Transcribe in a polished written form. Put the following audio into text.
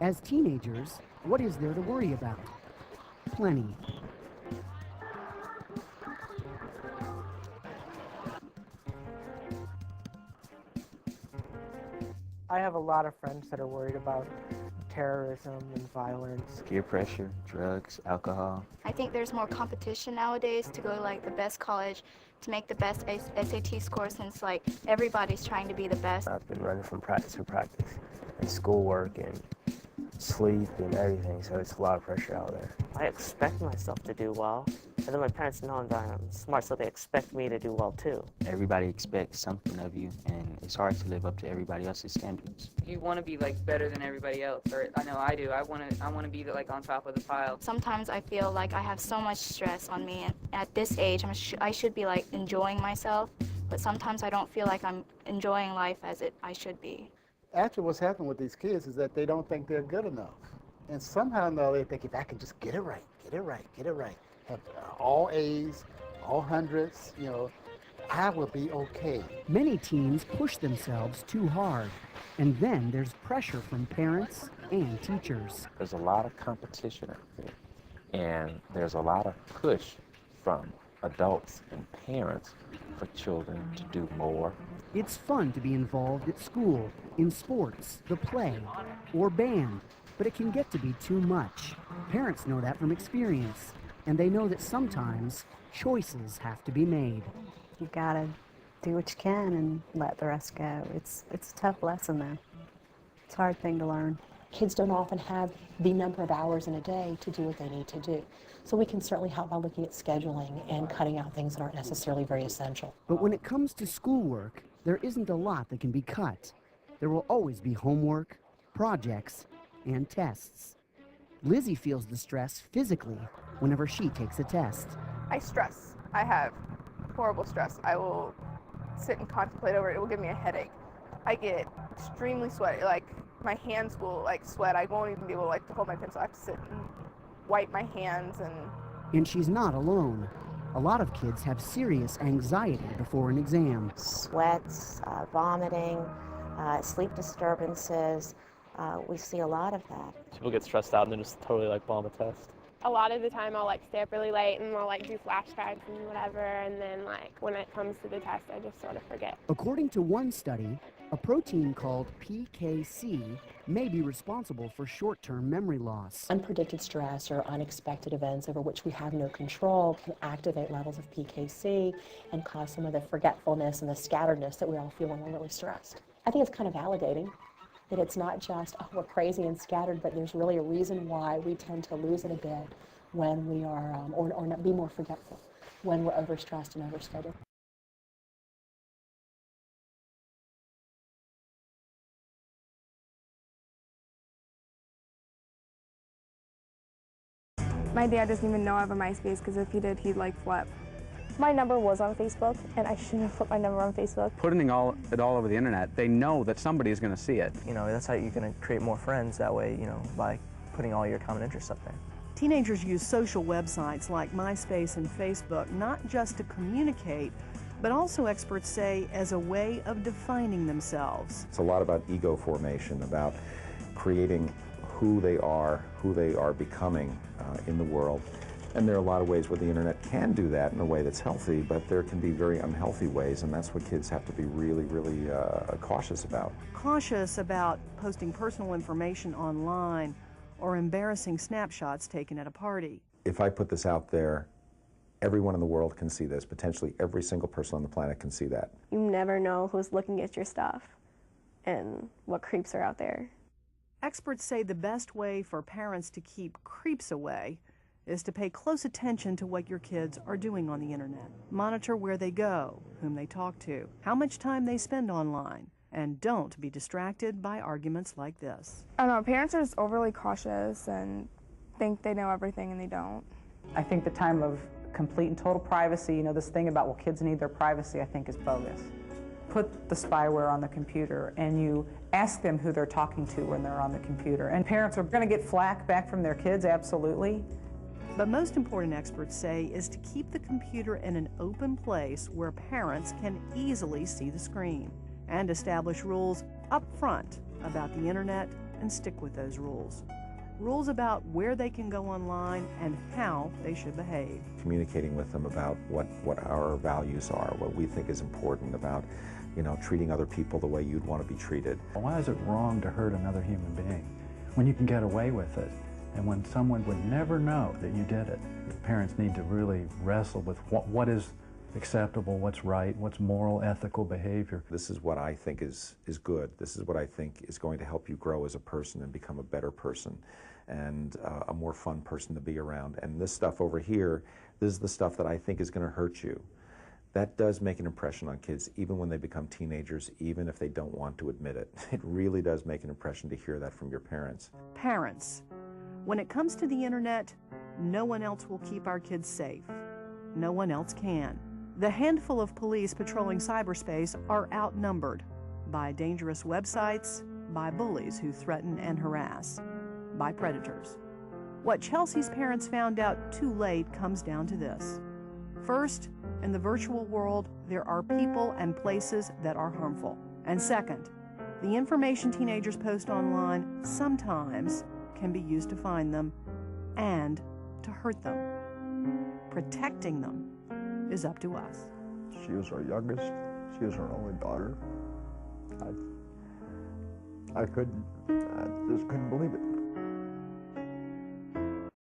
As teenagers, what is there to worry about? Plenty. I have a lot of friends that are worried about terrorism and violence. Peer pressure, drugs, alcohol. I think there's more competition nowadays to go to like the best college, to make the best SAT score, since like everybody's trying to be the best. I've been running from practice to practice, and schoolwork and sleep and everything, so it's a lot of pressure out there. I expect myself to do well, and then my parents know that I'm smart, so they expect me to do well too. Everybody expects something of you, and it's hard to live up to everybody else's standards. You want to be like better than everybody else, or I know I do. I want to be like on top of the pile. Sometimes I feel like I have so much stress on me, and at this age, I should be like enjoying myself, but sometimes I don't feel like I'm enjoying life as I should be. Actually, what's happening with these kids is that they don't think they're good enough. And somehow or another, they think if I can just get it right, have all A's, all hundreds, I will be okay. Many teens push themselves too hard, and then there's pressure from parents and teachers. There's a lot of competition out there, and there's a lot of push from adults and parents for children to do more. It's fun to be involved at school, in sports, the play, or band, but it can get to be too much. Parents know that from experience, and they know that sometimes choices have to be made. You gotta do what you can and let the rest go. It's a tough lesson though. It's a hard thing to learn. Kids don't often have the number of hours in a day to do what they need to do. So we can certainly help by looking at scheduling and cutting out things that aren't necessarily very essential. But when it comes to schoolwork, there isn't a lot that can be cut. There will always be homework, projects, and tests. Lizzie feels the stress physically whenever she takes a test. I stress. I have horrible stress. I will sit and contemplate over it. It will give me a headache. I get extremely sweaty. Like, my hands will sweat. I won't even be able to hold my pencil. I have to sit and wipe my hands. And she's not alone. A lot of kids have serious anxiety before an exam. Sweats, vomiting, sleep disturbances. We see a lot of that. People get stressed out and then just totally bomb a test. A lot of the time I'll stay up really late and I'll do flashcards and whatever, and then when it comes to the test I just sort of forget. According to one study, a protein called PKC may be responsible for short-term memory loss. Unpredicted stress or unexpected events over which we have no control can activate levels of PKC and cause some of the forgetfulness and the scatteredness that we all feel when we're really stressed. I think it's kind of validating that it's not just, oh, we're crazy and scattered, but there's really a reason why we tend to lose it a bit when we are, or not be more forgetful when we're overstressed and overscheduled. My dad doesn't even know I have a MySpace because if he did, he'd flip. My number was on Facebook, and I shouldn't have put my number on Facebook. Putting it all over the internet, they know that somebody is going to see it. That's how you're going to create more friends that way, by putting all your common interests up there. Teenagers use social websites like MySpace and Facebook not just to communicate, but also, experts say, as a way of defining themselves. It's a lot about ego formation, about creating who they are becoming in the world. And there are a lot of ways where the internet can do that in a way that's healthy, but there can be very unhealthy ways, and that's what kids have to be really, really cautious about. Cautious about posting personal information online or embarrassing snapshots taken at a party. If I put this out there, everyone in the world can see this. Potentially every single person on the planet can see that. You never know who's looking at your stuff and what creeps are out there. Experts say the best way for parents to keep creeps away is to pay close attention to what your kids are doing on the internet. Monitor where they go, whom they talk to, how much time they spend online, and don't be distracted by arguments like this. I don't know, parents are just overly cautious and think they know everything and they don't. I think the time of complete and total privacy, this thing about, well, kids need their privacy, I think is bogus. Put the spyware on the computer and you ask them who they're talking to when they're on the computer. And parents are going to get flack back from their kids, absolutely. But most important, experts say, is to keep the computer in an open place where parents can easily see the screen, and establish rules up front about the internet and stick with those rules. Rules about where they can go online and how they should behave. Communicating with them about what our values are, what we think is important about, treating other people the way you'd want to be treated. Why is it wrong to hurt another human being when you can get away with it and when someone would never know that you did it? Parents need to really wrestle with what is acceptable, what's right, what's moral, ethical behavior. This is what I think is good. This is what I think is going to help you grow as a person and become a better person and a more fun person to be around. And this stuff over here, this is the stuff that I think is going to hurt you. That does make an impression on kids, even when they become teenagers, even if they don't want to admit it. It really does make an impression to hear that from your parents. Parents, when it comes to the internet, no one else will keep our kids safe. No one else can. The handful of police patrolling cyberspace are outnumbered by dangerous websites, by bullies who threaten and harass, by predators. What Chelsea's parents found out too late comes down to this. First, in the virtual world, there are people and places that are harmful. And second, the information teenagers post online sometimes can be used to find them and to hurt them. Protecting them is up to us. She was our youngest. She was our only daughter. I just couldn't believe it.